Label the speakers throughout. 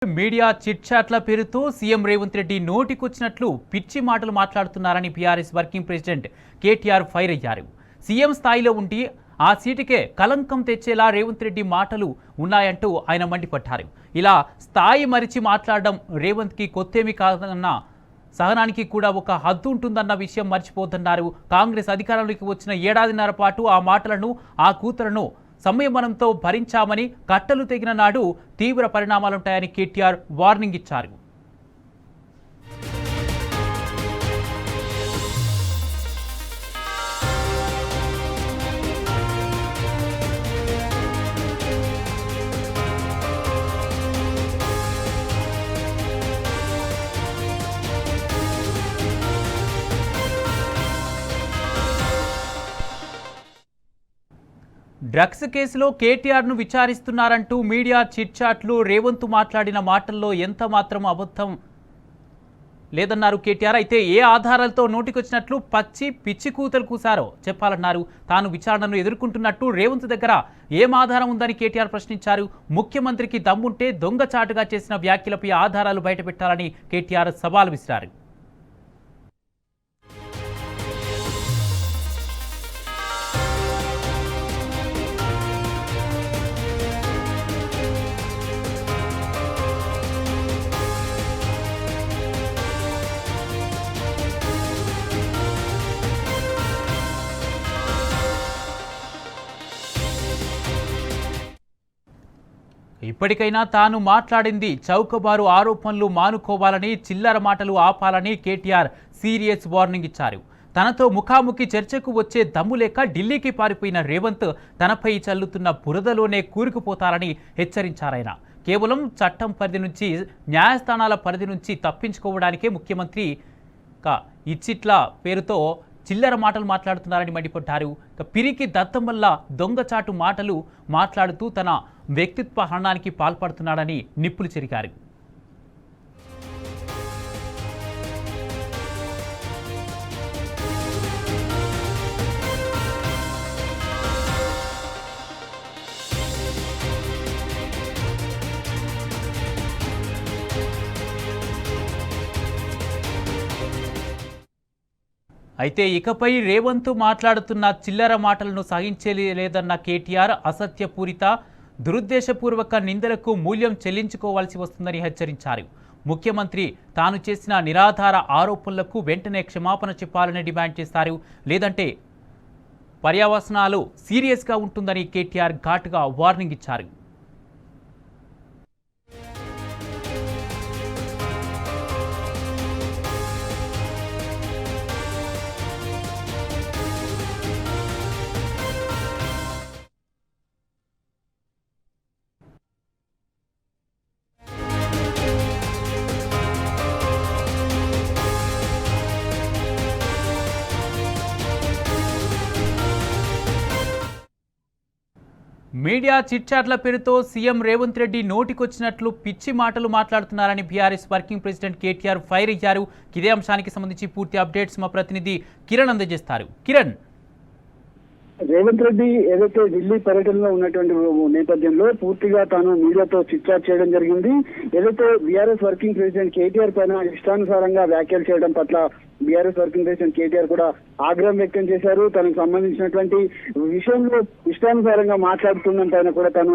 Speaker 1: Media chit చాట్ల పేరుతో CM Revanth Reddy నోటికొచ్చినట్లు పిచ్చి మాటలు మాట్లాడుతున్నారని BRS working president KTR fire అయ్యారు. సీఎం స్థాయిలో ఉండి ఆ సీటుకే కలంకం తెచ్చేలా రేవంత్ రెడ్డి మాటలు ఉన్నాయంటూ ఆయన మండిపడ్డారు. ఇలా స్థాయి మరిచి మాట్లాడడం రేవంత్కి కొత్తేమీ కాదన్న సహనానికి కూడా ఒక హద్దు ఉంటుందన్న విషయం మర్చిపోతున్నారు. కాంగ్రెస్ అధికారంలోకి వచ్చిన ఏడాదిన్నర పాటు ఆ మాటలను ఆ కూతురును సంయమనంతో భరించామని, కట్టలు తెగిన నాడు తీవ్ర పరిణామాలుంటాయని కేటీఆర్ వార్నింగ్ ఇచ్చారు. డ్రగ్స్ కేసులో కేటీఆర్ను విచారిస్తున్నారంటూ మీడియా చిట్చాట్లు రేవంత్ మాట్లాడిన మాటల్లో ఎంత మాత్రం అబద్ధం లేదన్నారు కేటీఆర్. అయితే ఏ ఆధారాలతో నోటికొచ్చినట్లు పిచ్చి కూతలు కూశారో చెప్పాలన్నారు. తాను విచారణను ఎదుర్కొంటున్నట్టు రేవంత్ దగ్గర ఏం ఆధారం ఉందని కేటీఆర్ ప్రశ్నించారు. ముఖ్యమంత్రికి దమ్ముంటే దొంగచాటుగా చేసిన వ్యాఖ్యలపై ఆధారాలు బయటపెట్టాలని కేటీఆర్ సవాల్ విసిరారు. ఇప్పటికైనా తాను మాట్లాడింది చౌకబారు ఆరోపణలు మానుకోవాలని, చిల్లర మాటలు ఆపాలని కేటీఆర్ సీరియస్ వార్నింగ్ ఇచ్చారు. తనతో ముఖాముఖి చర్చకు వచ్చే దమ్ము లేక ఢిల్లీకి పారిపోయిన రేవంత్ తనపై చల్లుతున్న బురదలోనే కూరుకుపోతారని హెచ్చరించారాయన. కేవలం చట్టం పరిధి నుంచి, న్యాయస్థానాల పరిధి నుంచి తప్పించుకోవడానికే ముఖ్యమంత్రి ఇచ్చిట్ల పేరుతో చిల్లర మాటలు మాట్లాడుతున్నారని మండిపడ్డారు. పిరికి దత్తం వల్ల దొంగచాటు మాటలు మాట్లాడుతూ తన వ్యక్తిత్వ హననానికి పాల్పడుతున్నాడని నిప్పులు చెరిగారు. అయితే ఇకపై రేవంత్ మాట్లాడుతున్న చిల్లర మాటలను సహించలేదన్న కేటీఆర్ అసత్యపూరిత, దురుద్దేశపూర్వక నిందలకు మూల్యం చెల్లించుకోవాల్సి వస్తుందని హెచ్చరించారు. ముఖ్యమంత్రి తాను చేసిన నిరాధార ఆరోపణలకు వెంటనే క్షమాపణ చెప్పాలని డిమాండ్ చేశారు. లేదంటే పర్యవసనాలు సీరియస్గా ఉంటుందని కేటీఆర్ ఘాటుగా వార్నింగ్ ఇచ్చారు. మీడియా చిట్చాట్ల పేరుతో సీఎం రేవంత్ రెడ్డి నోటికొచ్చినట్లు పిచ్చి మాటలు మాట్లాడుతున్నారని BRS working president KTR fire అయ్యారు. ఇదే అంశానికి సంబంధించి పూర్తి అప్డేట్స్ మా ప్రతినిధి కిరణ్ అందజేస్తారు. కిరణ్,
Speaker 2: రేవంత్ రెడ్డి ఏదైతే ఢిల్లీ పర్యటనలో ఉన్నటువంటి నేపథ్యంలో పూర్తిగా తాను మీడియాతో చిట్చాట్ చేయడం జరిగింది. ఏదైతే బీఆర్ఎస్ వర్కింగ్ ప్రెసిడెంట్ కేటీఆర్ పైన ఇష్టానుసారంగా వ్యాఖ్యలు చేయడం పట్ల బీఆర్ఎస్ వర్కింగ్ ప్రెసిడెంట్ కేటీఆర్ కూడా ఆగ్రహం వ్యక్తం చేశారు. తనకు సంబంధించినటువంటి విషయంలో ఇష్టానుసారంగా మాట్లాడుతున్నంత ఆయన కూడా తాను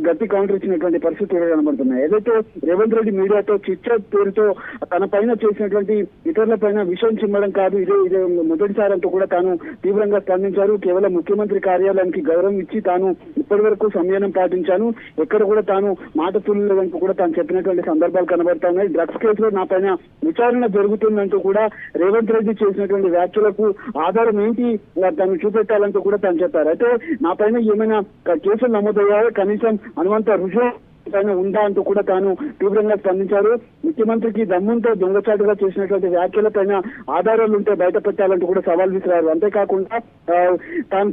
Speaker 2: గట్టి కౌంటర్ ఇచ్చినటువంటి పరిస్థితులు కనబడుతున్నాయి. ఏదైతే రేవంత్ రెడ్డి మీడియాతో చిట్చాట్ పేరుతో తన పైన చేసినటువంటి ఇతరుల పైన విషయం చిమ్మడం కాదు, ఇదే మొదటిసారంటూ కూడా తాను తీవ్రంగా స్పందించారు. కేవలం ముఖ్యమంత్రి కార్యాలయానికి గౌరవం ఇచ్చి తాను ఇప్పటి వరకు సంయమనం పాటించాను, ఎక్కడ కూడా తాను మాట తుల్లేదంటూ కూడా తాను చెప్పినటువంటి సందర్భాలు కనబడుతున్నాయి. డ్రగ్స్ కేసులో నా పైన విచారణ జరుగుతుందంటూ కూడా రేవంత్ రెడ్డి చేసినటువంటి వ్యాఖ్యలకు ఆధారం ఏంటి తను చూపెట్టాలంటూ కూడా తను చెప్పారు. అయితే నా పైన ఏమైనా కేసులు నమోదయ్యాయో, కనీసం అనుమంత రుజువు పైన ఉందా అంటూ కూడా తాను తీవ్రంగా స్పందించారు. ముఖ్యమంత్రికి దమ్ముంటే దొంగచాటుగా చేసినటువంటి వ్యాఖ్యల పైన ఆధారాలు ఉంటే బయట పెట్టాలంటూ కూడా సవాల్ విసిరారు. అంతేకాకుండా తాను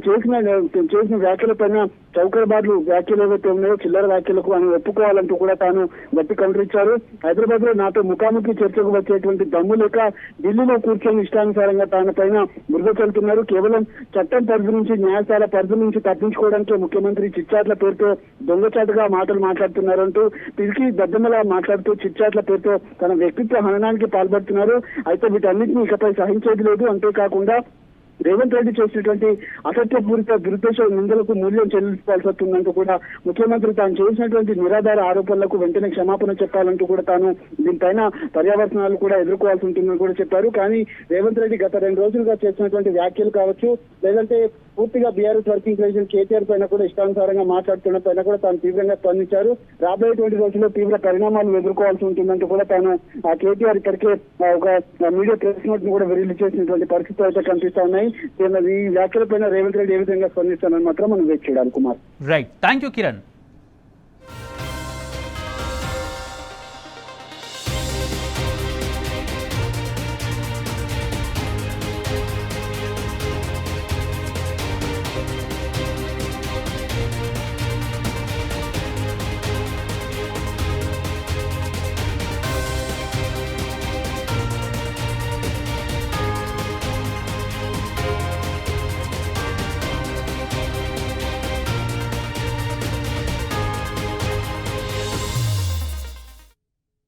Speaker 2: చేసిన వ్యాఖ్యల పైన చౌకబార్లు వ్యాఖ్యలు ఏవైతే ఉన్నాయో చిల్లర వ్యాఖ్యలకు అని ఒప్పుకోవాలంటూ కూడా తాను గట్టి కౌంటర్ ఇచ్చారు. హైదరాబాద్ లో నాతో ముఖాముఖి చర్చకు వచ్చేటువంటి దమ్ము లేక ఢిల్లీలో కూర్చొని ఇష్టానుసారంగా తాను పైన బురద చల్లుతున్నారు. కేవలం చట్టం పరిధి నుంచి, న్యాయస్థానాల పరిధి నుంచి తప్పించుకోవడానికి ముఖ్యమంత్రి చిట్చాట్ల పేరుతో దొంగచాటుగా మాటలు మాట్లాడుతున్నారు. పాల్పడుతున్నారంటూ పిలికి దద్దమ్మలా మాట్లాడుతూ చిట్చాట్ల పేరుతో తన వ్యక్తిత్వ హననానికి పాల్పడుతున్నారు. అయితే వీటన్నిటిని ఇకపై సహించేది లేదు. అంతేకాకుండా రేవంత్ రెడ్డి చేసినటువంటి అసత్యపూరిత దురుద్దేశ నిందలకు మూల్యం చెల్లించాల్సి వస్తుందంటూ కూడా ముఖ్యమంత్రి తాను చేసినటువంటి నిరాధార ఆరోపణలకు వెంటనే క్షమాపణ చెప్పాలంటూ కూడా తాను దీనిపైన పర్యావరణాలు కూడా ఎదుర్కోవాల్సి ఉంటుందని కూడా చెప్పారు. కానీ రేవంత్ రెడ్డి గత 2 రోజులుగా చేసినటువంటి వ్యాఖ్యలు కావచ్చు, లేదంటే పూర్తిగా బీఆర్ఎస్ వర్కింగ్ ప్రెసిడెంట్ కేటీఆర్ పైన కూడా ఇష్టానుసారంగా మాట్లాడుతున్న పైన కూడా తాను తీవ్రంగా స్పందించారు. రాబోయేటువంటి రోజుల్లో తీవ్ర పరిణామాలు ఎదుర్కోవాల్సి ఉంటుందంటూ కూడా తాను ఆ కేటీఆర్ ఇప్పటికే ఒక మీడియా ప్రెస్ నోట్ ను కూడా రిలీజ్ చేసినటువంటి పరిస్థితులు అయితే కనిపిస్తా ఉన్నాయి. ఈ వ్యాఖ్యలపైన రేవంత్ రెడ్డి ఏ విధంగా స్పందిస్తానని మాత్రం మనం వేచి చూడాలి. Kumar,
Speaker 1: right, thank you Kiran.